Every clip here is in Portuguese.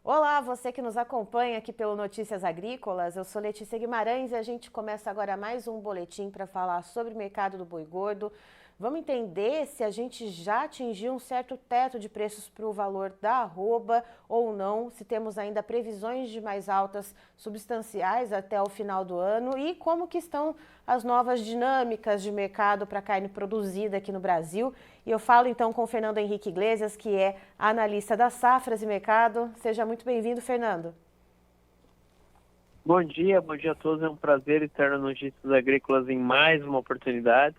Olá, você que nos acompanha aqui pelo Notícias Agrícolas. Eu sou Letícia Guimarães e a gente começa agora mais um boletim para falar sobre o mercado do boi gordo. Vamos entender se a gente já atingiu um certo teto de preços para o valor da arroba ou não, se temos ainda previsões de mais altas substanciais até o final do ano e como que estão as novas dinâmicas de mercado para carne produzida aqui no Brasil. E eu falo então com o Fernando Henrique Iglesias, que é analista das safras e mercado. Seja muito bem-vindo, Fernando. Bom dia a todos. É um prazer estar no Notícias Agrícolas em mais uma oportunidade.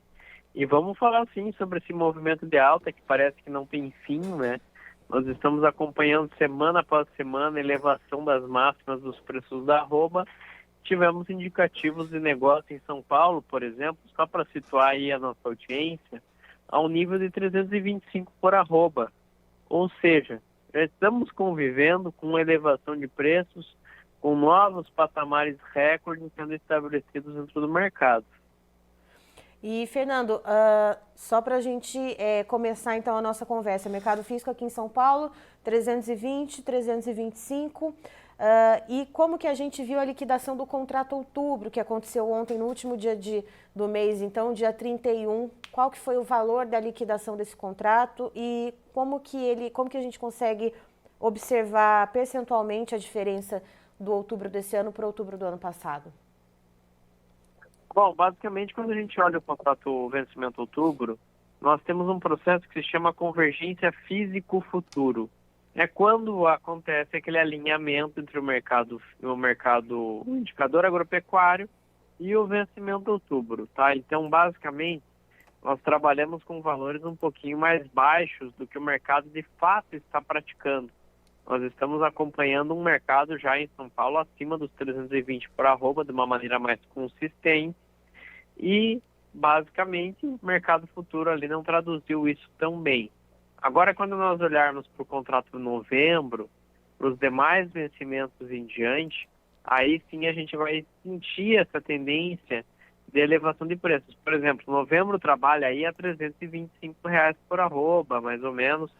E vamos falar sim sobre esse movimento de alta que parece que não tem fim, né? Nós estamos acompanhando semana após semana a elevação das máximas dos preços da arroba. Tivemos indicativos de negócio em São Paulo, por exemplo, só para situar aí a nossa audiência, ao nível de 325 por arroba. Ou seja, já estamos convivendo com uma elevação de preços, com novos patamares recordes sendo estabelecidos dentro do mercado. E, Fernando, só para a gente começar então a nossa conversa, mercado físico aqui em São Paulo, 320, 325, e como que a gente viu a liquidação do contrato outubro, que aconteceu ontem, no último dia do mês, então, dia 31, qual que foi o valor da liquidação desse contrato e como que a gente consegue observar percentualmente a diferença do outubro desse ano para outubro do ano passado? Bom, basicamente, quando a gente olha o contrato vencimento outubro, nós temos um processo que se chama convergência físico-futuro. É quando acontece aquele alinhamento entre o indicador agropecuário e o vencimento outubro, tá? Então, basicamente, nós trabalhamos com valores um pouquinho mais baixos do que o mercado de fato está praticando. Nós estamos acompanhando um mercado já em São Paulo acima dos 320 por arroba de uma maneira mais consistente e, basicamente, o mercado futuro ali não traduziu isso tão bem. Agora, quando nós olharmos para o contrato de novembro, para os demais vencimentos em diante, aí sim a gente vai sentir essa tendência de elevação de preços. Por exemplo, novembro trabalha aí a R$ 325 por arroba, mais ou menos,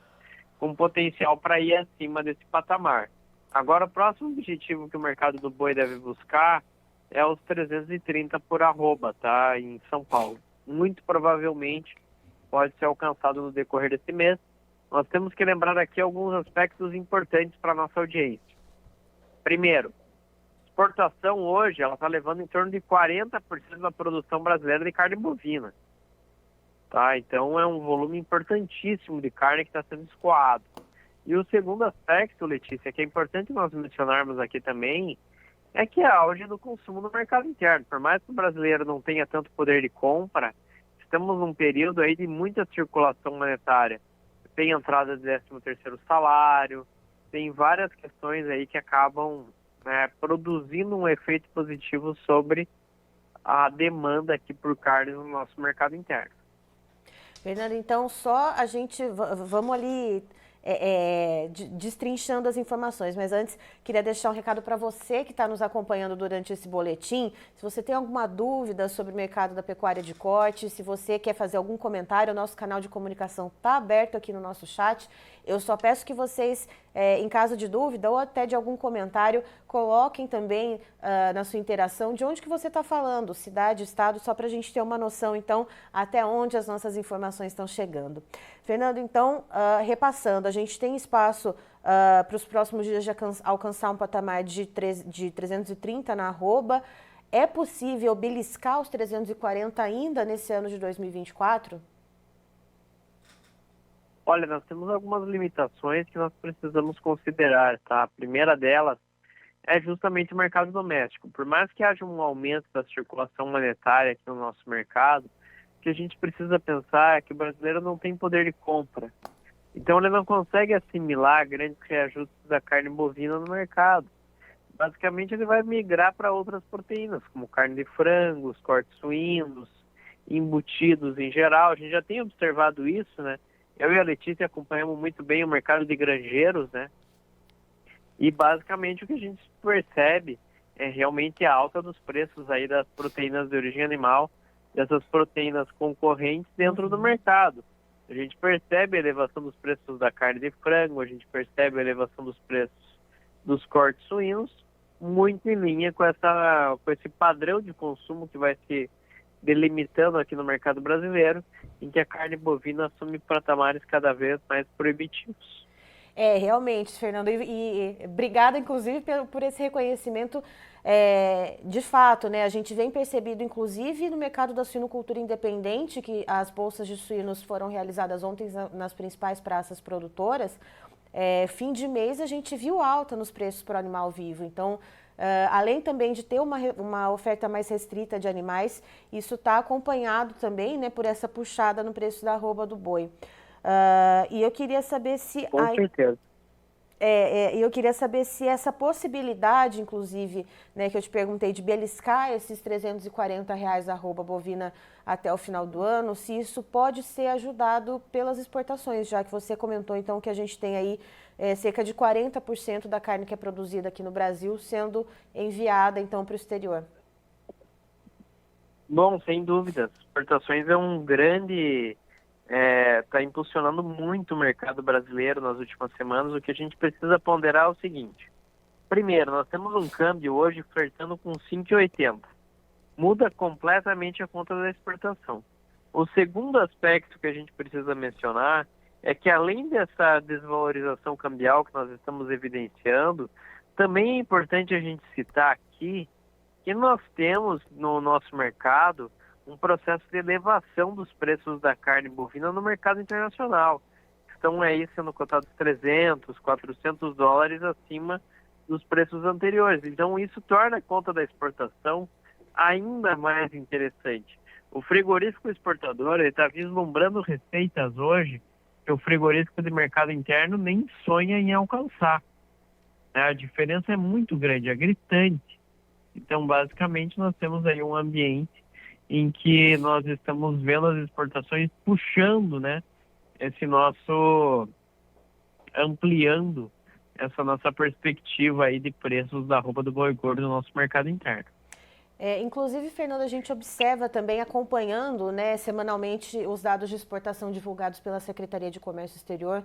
com potencial para ir acima desse patamar. Agora, o próximo objetivo que o mercado do boi deve buscar é os 330 por arroba, tá? Em São Paulo. Muito provavelmente pode ser alcançado no decorrer desse mês. Nós temos que lembrar aqui alguns aspectos importantes para a nossa audiência. Primeiro, exportação hoje, ela está levando em torno de 40% da produção brasileira de carne bovina. Tá? Então é um volume importantíssimo de carne que está sendo escoado. E o segundo aspecto, Letícia, que é importante nós mencionarmos aqui também, é que é a auge do consumo no mercado interno. Por mais que o brasileiro não tenha tanto poder de compra, estamos num período aí de muita circulação monetária. Tem entrada de 13º salário, tem várias questões aí que acabam produzindo um efeito positivo sobre a demanda aqui por carne no nosso mercado interno. Fernando, então só a gente, vamos ali destrinchando as informações, mas antes queria deixar um recado para você que está nos acompanhando durante esse boletim. Se você tem alguma dúvida sobre o mercado da pecuária de corte, se você quer fazer algum comentário, o nosso canal de comunicação está aberto aqui no nosso chat. Eu só peço que vocês, em caso de dúvida ou até de algum comentário, coloquem também na sua interação de onde que você está falando, cidade, estado, só para a gente ter uma noção, então, até onde as nossas informações estão chegando. Fernando, então, repassando, a gente tem espaço para os próximos dias de alcançar um patamar de 330 na arroba. É possível beliscar os 340 ainda nesse ano de 2024? Olha, nós temos algumas limitações que nós precisamos considerar, tá? A primeira delas é justamente o mercado doméstico. Por mais que haja um aumento da circulação monetária aqui no nosso mercado, o que a gente precisa pensar é que o brasileiro não tem poder de compra. Então ele não consegue assimilar grandes reajustes da carne bovina no mercado. Basicamente ele vai migrar para outras proteínas, como carne de frangos, cortes suínos, embutidos em geral. A gente já tem observado isso, né? Eu e a Letícia acompanhamos muito bem o mercado de granjeiros, né? E basicamente o que a gente percebe é realmente a alta dos preços aí das proteínas de origem animal, dessas proteínas concorrentes dentro do mercado. A gente percebe a elevação dos preços da carne de frango, a gente percebe a elevação dos preços dos cortes suínos, muito em linha com esse padrão de consumo que vai se delimitando aqui no mercado brasileiro, em que a carne bovina assume patamares cada vez mais proibitivos. Realmente, Fernando, e obrigada, inclusive, por esse reconhecimento. De fato, né, a gente vem percebido, inclusive, no mercado da suinocultura independente, que as bolsas de suínos foram realizadas ontem nas principais praças produtoras. Fim de mês, a gente viu alta nos preços por animal vivo. Então, além também de ter uma oferta mais restrita de animais, isso está acompanhado também, né, por essa puxada no preço da arroba do boi. E eu queria saber se... Com certeza. eu queria saber se essa possibilidade, inclusive, né, que eu te perguntei, de beliscar esses R$340 a arroba bovina até o final do ano, se isso pode ser ajudado pelas exportações, já que você comentou, então, que a gente tem aí cerca de 40% da carne que é produzida aqui no Brasil sendo enviada, então, para o exterior. Bom, sem dúvidas. Exportações é um grande... está impulsionando muito o mercado brasileiro nas últimas semanas. O que a gente precisa ponderar é o seguinte. Primeiro, nós temos um câmbio hoje flertando com 5,80. Muda completamente a conta da exportação. O segundo aspecto que a gente precisa mencionar é que, além dessa desvalorização cambial que nós estamos evidenciando, também é importante a gente citar aqui que nós temos no nosso mercado um processo de elevação dos preços da carne bovina no mercado internacional. Estão aí sendo cotados 300, 400 dólares acima dos preços anteriores. Então, isso torna a conta da exportação ainda mais interessante. O frigorífico exportador está vislumbrando receitas hoje que o frigorífico de mercado interno nem sonha em alcançar. A diferença é muito grande, é gritante. Então, basicamente, nós temos aí um ambiente em que nós estamos vendo as exportações puxando, né, ampliando essa nossa perspectiva aí de preços da arroba do boi gordo no nosso mercado interno. Inclusive, Fernando, a gente observa também, acompanhando, né, semanalmente os dados de exportação divulgados pela Secretaria de Comércio Exterior,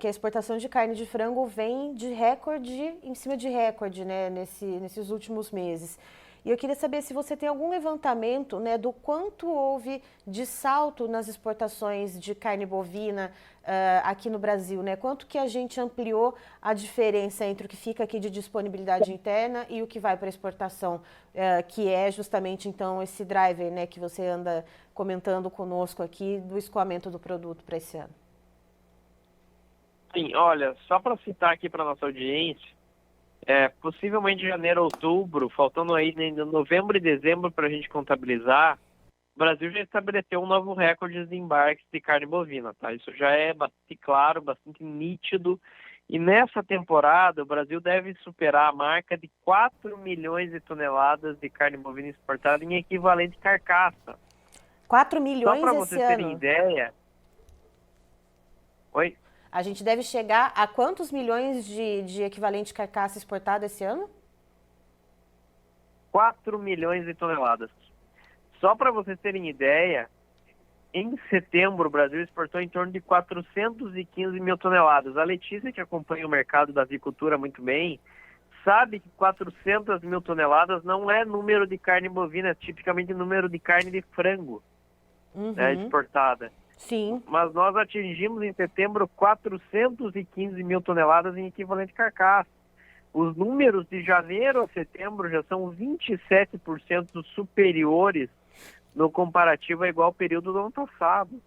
que a exportação de carne de frango vem de recorde em cima de recorde, né, nesses últimos meses. E eu queria saber se você tem algum levantamento, né, do quanto houve de salto nas exportações de carne bovina aqui no Brasil, né? Quanto que a gente ampliou a diferença entre o que fica aqui de disponibilidade interna e o que vai para exportação, que é justamente, então, esse driver, né, que você anda comentando conosco aqui do escoamento do produto para esse ano. Sim, olha, só para citar aqui para nossa audiência, possivelmente janeiro, outubro, faltando aí ainda novembro e dezembro para a gente contabilizar, o Brasil já estabeleceu um novo recorde de embarques de carne bovina, tá? Isso já é bastante claro, bastante nítido. E nessa temporada, o Brasil deve superar a marca de 4 milhões de toneladas de carne bovina exportada em equivalente carcaça. 4 milhões esse ano? Só para esse vocês terem ideia... Oi? A gente deve chegar a quantos milhões de equivalente carcaça exportado esse ano? 4 milhões de toneladas. Só para vocês terem ideia, em setembro o Brasil exportou em torno de 415 mil toneladas. A Letícia, que acompanha o mercado da avicultura muito bem, sabe que 400 mil toneladas não é número de carne bovina, é tipicamente número de carne de frango, né, exportada. Sim. Mas nós atingimos em setembro 415 mil toneladas em equivalente carcaça. Os números de janeiro a setembro já são 27% superiores no comparativo a igual período do ano passado.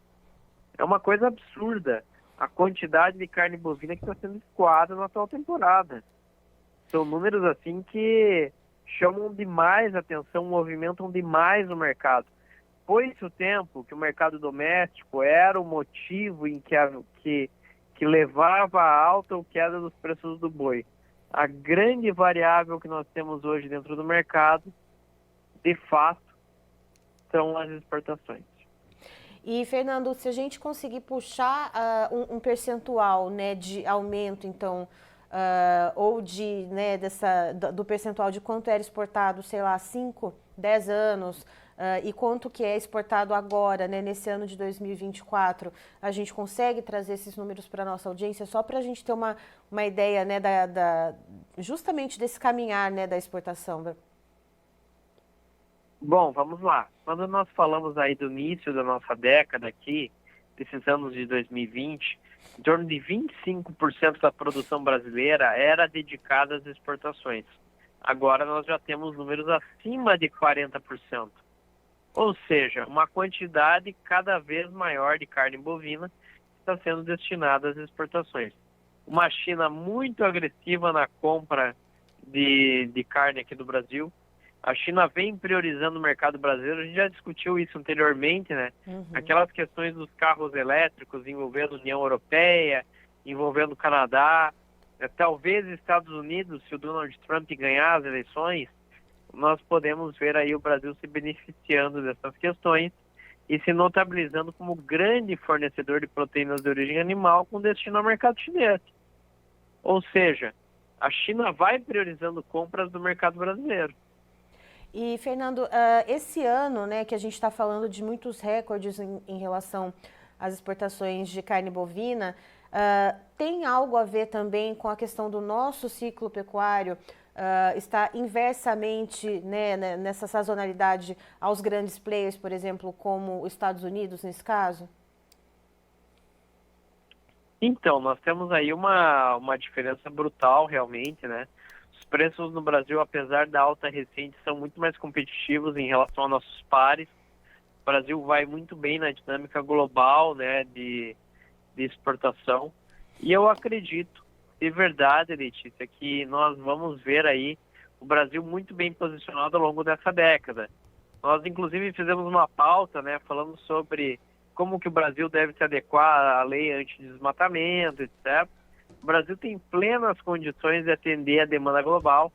É uma coisa absurda a quantidade de carne bovina que está sendo escoada na atual temporada. São números assim que chamam demais a atenção, movimentam demais o mercado. Foi-se o tempo que o mercado doméstico era o motivo em que levava a alta ou queda dos preços do boi. A grande variável que nós temos hoje dentro do mercado, de fato, são as exportações. E, Fernando, se a gente conseguir puxar um percentual, né, de aumento, então, ou né, do percentual de quanto era exportado, sei lá, 5, 10 anos, e quanto que é exportado agora, né, nesse ano de 2024, a gente consegue trazer esses números para a nossa audiência, só para a gente ter uma ideia, né, justamente desse caminhar, né, da exportação? Bom, vamos lá. Quando nós falamos aí do início da nossa década aqui, desses anos de 2020, em torno de 25% da produção brasileira era dedicada às exportações. Agora nós já temos números acima de 40%. Ou seja, uma quantidade cada vez maior de carne bovina está sendo destinada às exportações. Uma China muito agressiva na compra de carne aqui do Brasil. A China vem priorizando o mercado brasileiro, a gente já discutiu isso anteriormente, né? Aquelas questões dos carros elétricos envolvendo a União Europeia, envolvendo o Canadá, talvez Estados Unidos, se o Donald Trump ganhar as eleições, nós podemos ver aí o Brasil se beneficiando dessas questões e se notabilizando como grande fornecedor de proteínas de origem animal com destino ao mercado chinês. Ou seja, a China vai priorizando compras do mercado brasileiro. E, Fernando, esse ano, né, que a gente está falando de muitos recordes em relação às exportações de carne bovina, tem algo a ver também com a questão do nosso ciclo pecuário está inversamente, né, nessa sazonalidade aos grandes players, por exemplo, como os Estados Unidos, nesse caso? Então, nós temos aí uma diferença brutal, realmente, né? Os preços no Brasil, apesar da alta recente, são muito mais competitivos em relação aos nossos pares. O Brasil vai muito bem na dinâmica global, né, de exportação. E eu acredito, de verdade, Letícia, que nós vamos ver aí o Brasil muito bem posicionado ao longo dessa década. Nós, inclusive, fizemos uma pauta, né, falando sobre como que o Brasil deve se adequar à lei anti-desmatamento, etc. O Brasil tem plenas condições de atender a demanda global,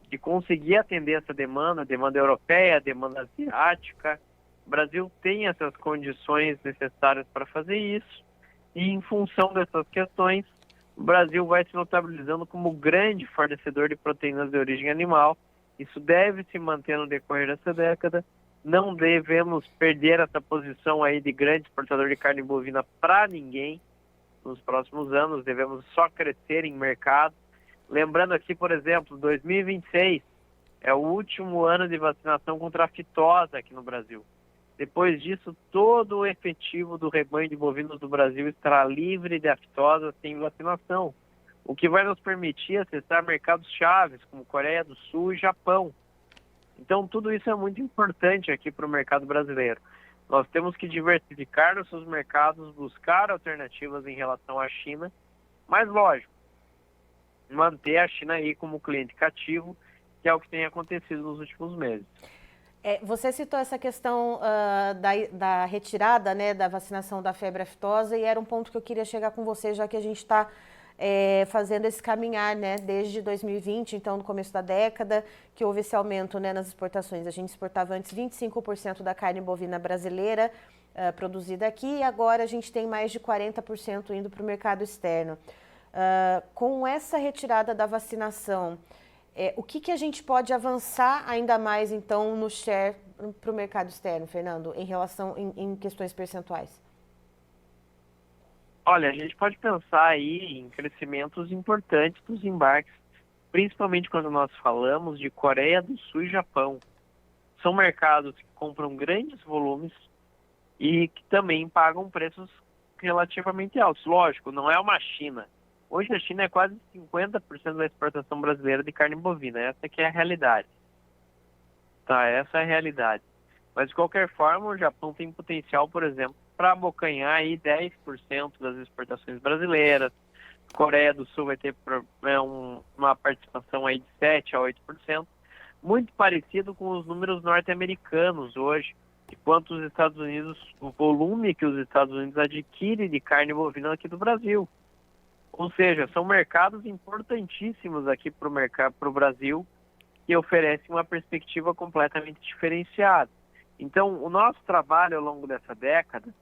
de conseguir atender essa demanda, a demanda europeia, a demanda asiática. O Brasil tem essas condições necessárias para fazer isso. E, em função dessas questões, o Brasil vai se notabilizando como grande fornecedor de proteínas de origem animal. Isso deve se manter no decorrer dessa década. Não devemos perder essa posição aí de grande exportador de carne bovina para ninguém nos próximos anos. Devemos só crescer em mercado. Lembrando aqui, por exemplo, 2026 é o último ano de vacinação contra a fitose aqui no Brasil. Depois disso, todo o efetivo do rebanho de bovinos do Brasil estará livre de aftosa sem vacinação, o que vai nos permitir acessar mercados chaves como Coreia do Sul e Japão. Então, tudo isso é muito importante aqui para o mercado brasileiro. Nós temos que diversificar nossos mercados, buscar alternativas em relação à China, mas, lógico, manter a China aí como cliente cativo, que é o que tem acontecido nos últimos meses. Você citou essa questão da retirada, né, da vacinação da febre aftosa, e era um ponto que eu queria chegar com você, já que a gente está fazendo esse caminhar, né, desde 2020, então no começo da década, que houve esse aumento, né, nas exportações. A gente exportava antes 25% da carne bovina brasileira produzida aqui, e agora a gente tem mais de 40% indo para o mercado externo. Com essa retirada da vacinação, o que a gente pode avançar ainda mais, então, no share para o mercado externo, Fernando, em relação em questões percentuais? Olha, a gente pode pensar aí em crescimentos importantes dos embarques, principalmente quando nós falamos de Coreia do Sul e Japão. São mercados que compram grandes volumes e que também pagam preços relativamente altos. Lógico, não é uma China. Hoje a China é quase 50% da exportação brasileira de carne bovina. Essa que é a realidade. Tá, essa é a realidade. Mas, de qualquer forma, o Japão tem potencial, por exemplo, para abocanhar aí 10% das exportações brasileiras. A Coreia do Sul vai ter uma participação aí de 7% a 8%. Muito parecido com os números norte-americanos hoje, enquanto os Estados Unidos, o volume que os Estados Unidos adquirem de carne bovina aqui do Brasil. Ou seja, são mercados importantíssimos aqui para o Brasil, que oferecem uma perspectiva completamente diferenciada. Então, o nosso trabalho ao longo dessa década,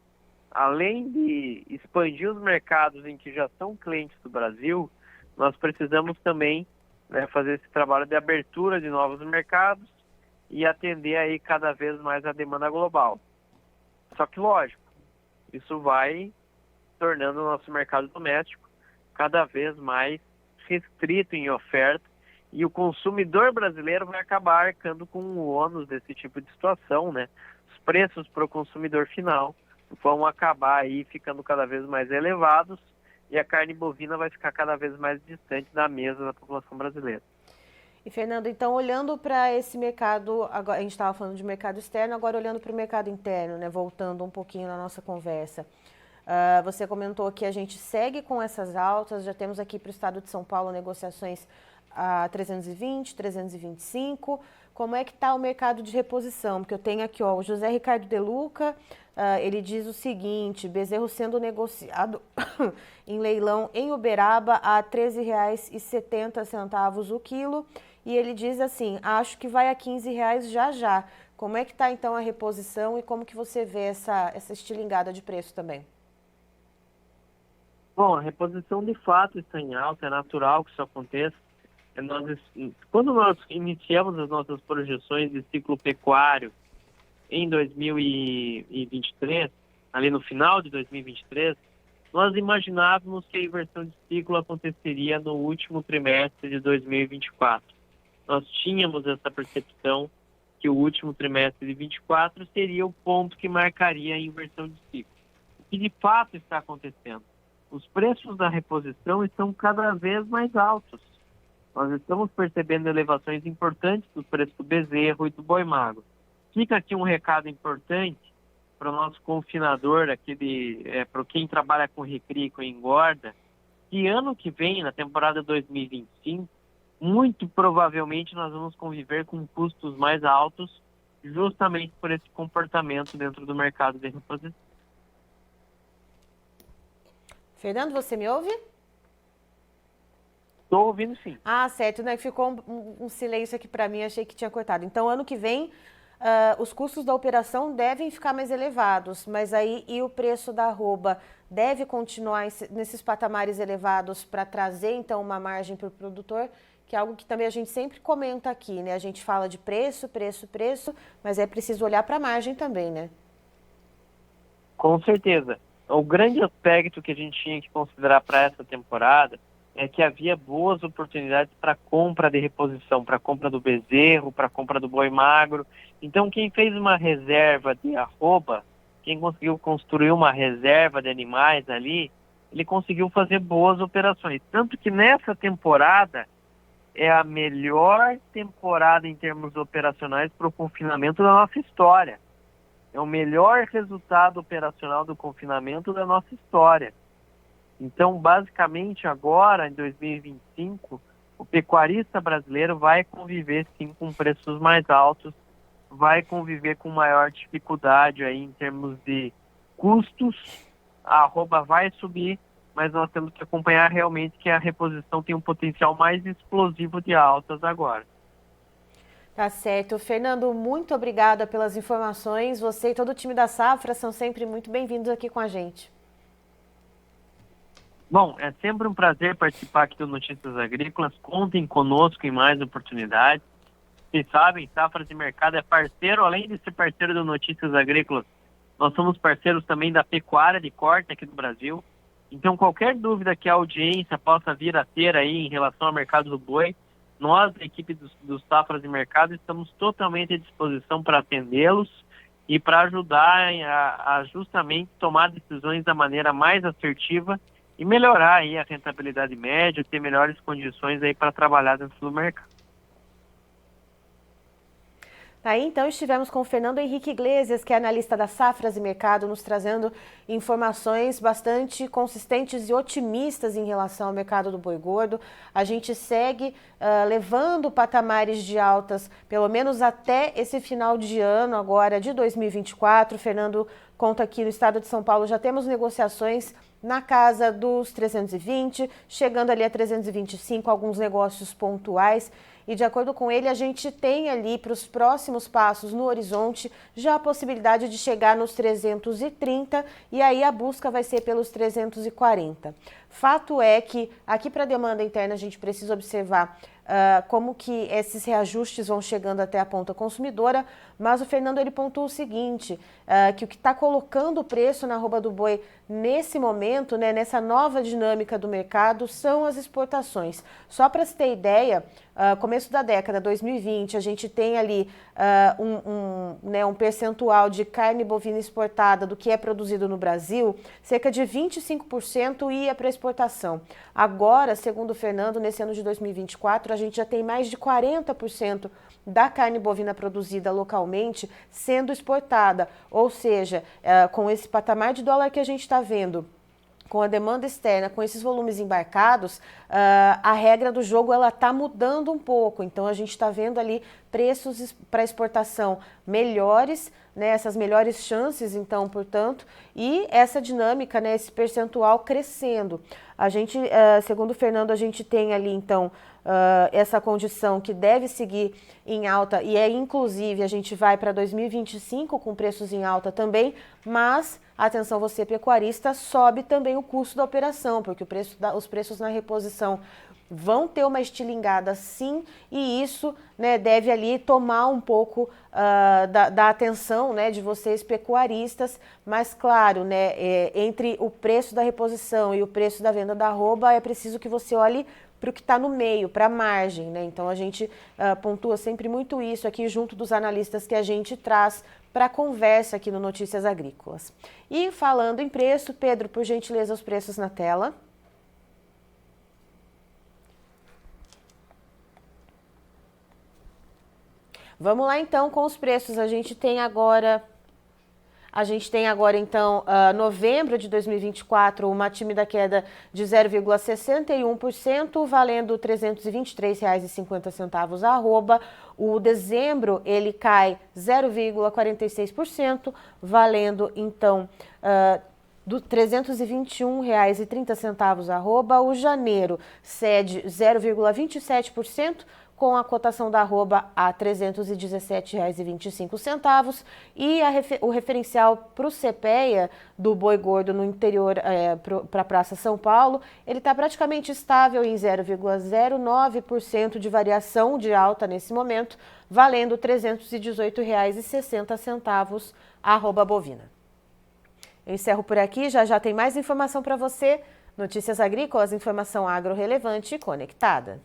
além de expandir os mercados em que já são clientes do Brasil, nós precisamos também, né, fazer esse trabalho de abertura de novos mercados e atender aí cada vez mais a demanda global. Só que, lógico, isso vai tornando o nosso mercado doméstico cada vez mais restrito em oferta e o consumidor brasileiro vai acabar arcando com o ônus desse tipo de situação, né? Os preços para o consumidor final vão acabar aí ficando cada vez mais elevados e a carne bovina vai ficar cada vez mais distante da mesa da população brasileira. E, Fernando, então, olhando para esse mercado, agora, a gente estava falando de mercado externo, agora olhando para o mercado interno, né, voltando um pouquinho na nossa conversa. Você comentou que a gente segue com essas altas, já temos aqui para o estado de São Paulo negociações a 320, 325. Como é que está o mercado de reposição? Porque eu tenho aqui, ó, o José Ricardo De Luca, ele diz o seguinte: bezerro sendo negociado em leilão em Uberaba a R$ 13,70 o quilo. E ele diz assim: acho que vai a R$ 15 já já. Como é que está então a reposição e como que você vê essa estilingada de preço também? Bom, a reposição de fato está em alta, é natural que isso aconteça. Quando nós iniciamos as nossas projeções de ciclo pecuário em 2023, ali no final de 2023, nós imaginávamos que a inversão de ciclo aconteceria no último trimestre de 2024. Nós tínhamos essa percepção que o último trimestre de 2024 seria o ponto que marcaria a inversão de ciclo. O que de fato está acontecendo? Os preços da reposição estão cada vez mais altos. Nós estamos percebendo elevações importantes dos preços do bezerro e do boi magro. Fica aqui um recado importante para o nosso confinador, para quem trabalha com recria e com engorda, que ano que vem, na temporada 2025, muito provavelmente nós vamos conviver com custos mais altos, justamente por esse comportamento dentro do mercado de reposição. Fernando, você me ouve? Estou ouvindo, sim. Ah, certo, né? Ficou um silêncio aqui para mim, achei que tinha cortado. Então, ano que vem, os custos da operação devem ficar mais elevados, mas aí e o preço da arroba deve continuar nesses patamares elevados para trazer, então, uma margem para o produtor, que é algo que também a gente sempre comenta aqui, né? A gente fala de preço, mas é preciso olhar para a margem também, né? Com certeza. O grande aspecto que a gente tinha que considerar para essa temporada é que havia boas oportunidades para compra de reposição, para compra do bezerro, para compra do boi magro. Então, quem fez uma reserva de arroba, quem conseguiu construir uma reserva de animais ali, ele conseguiu fazer boas operações. Tanto que nessa temporada é a melhor temporada em termos operacionais para o confinamento da nossa história. É o melhor resultado operacional do confinamento da nossa história. Então, basicamente, agora, em 2025, o pecuarista brasileiro vai conviver, sim, com preços mais altos, vai conviver com maior dificuldade aí em termos de custos, a arroba vai subir, mas nós temos que acompanhar realmente que a reposição tem um potencial mais explosivo de altas agora. Tá certo. Fernando, muito obrigada pelas informações. Você e todo o time da Safra são sempre muito bem-vindos aqui com a gente. Bom, é sempre um prazer participar aqui do Notícias Agrícolas. Contem conosco em mais oportunidades. Vocês sabem, Safra de Mercado é parceiro, além de ser parceiro do Notícias Agrícolas, nós somos parceiros também da pecuária de corte aqui do Brasil. Então, qualquer dúvida que a audiência possa vir a ter aí em relação ao mercado do boi, nós, a equipe dos Safras de Mercado, estamos totalmente à disposição para atendê-los e para ajudar a justamente tomar decisões da maneira mais assertiva e melhorar aí a rentabilidade média, ter melhores condições aí para trabalhar dentro do mercado. Aí, então, estivemos com o Fernando Henrique Iglesias, que é analista da Safras e Mercado, nos trazendo informações bastante consistentes e otimistas em relação ao mercado do boi gordo. A gente segue levando patamares de altas, pelo menos até esse final de ano, agora de 2024. O Fernando conta aqui no estado de São Paulo, já temos negociações na casa dos 320, chegando ali a 325, alguns negócios pontuais. e de acordo com ele a gente tem ali para os próximos passos no horizonte já a possibilidade de chegar nos 330 e aí a busca vai ser pelos 340. Fato é que aqui para a demanda interna a gente precisa observar como que esses reajustes vão chegando até a ponta consumidora, mas o Fernando ele pontua o seguinte, que o que está colocando o preço na arroba do boi nesse momento, né, nessa nova dinâmica do mercado, são as exportações. Só para se ter ideia, começo da década 2020, a gente tem ali um percentual de carne bovina exportada do que é produzido no Brasil, cerca de 25% ia para exportação. Agora, segundo o Fernando, nesse ano de 2024, a gente já tem mais de 40% da carne bovina produzida localmente sendo exportada, ou seja, com esse patamar de dólar que a gente está vendo, com a demanda externa, com esses volumes embarcados, a regra do jogo ela está mudando um pouco. Então a gente está vendo ali preços para exportação melhores, né, essas melhores chances, então, portanto, e essa dinâmica, né, esse percentual crescendo. A gente, segundo o Fernando, a gente tem ali, então, essa condição que deve seguir em alta e inclusive, a gente vai para 2025 com preços em alta também, mas, atenção você pecuarista, sobe também o custo da operação, porque os preços na reposição vão ter uma estilingada sim, e isso, né, deve ali tomar um pouco da atenção, né, de vocês pecuaristas, mas claro, né, entre o preço da reposição e o preço da venda da arroba é preciso que você olhe para o que está no meio, para a margem, né? Então a gente pontua sempre muito isso aqui junto dos analistas que a gente traz para a conversa aqui no Notícias Agrícolas. E falando em preço, Pedro, por gentileza, os preços na tela. Vamos lá então com os preços. A gente tem agora então, novembro de 2024, uma tímida queda de 0,61%, valendo R$ 323,50 a arroba. O dezembro, ele cai 0,46%, valendo, então, do R$ 321,30 a arroba. O janeiro cede 0,27%, com a cotação da arroba a R$ 317,25 e o referencial para o CPEA do boi gordo no interior para a Praça São Paulo, ele está praticamente estável em 0,09% de variação de alta nesse momento, valendo R$ 318,60 a arroba bovina. Eu encerro por aqui, já tem mais informação para você. Notícias Agrícolas, informação agro relevante e conectada.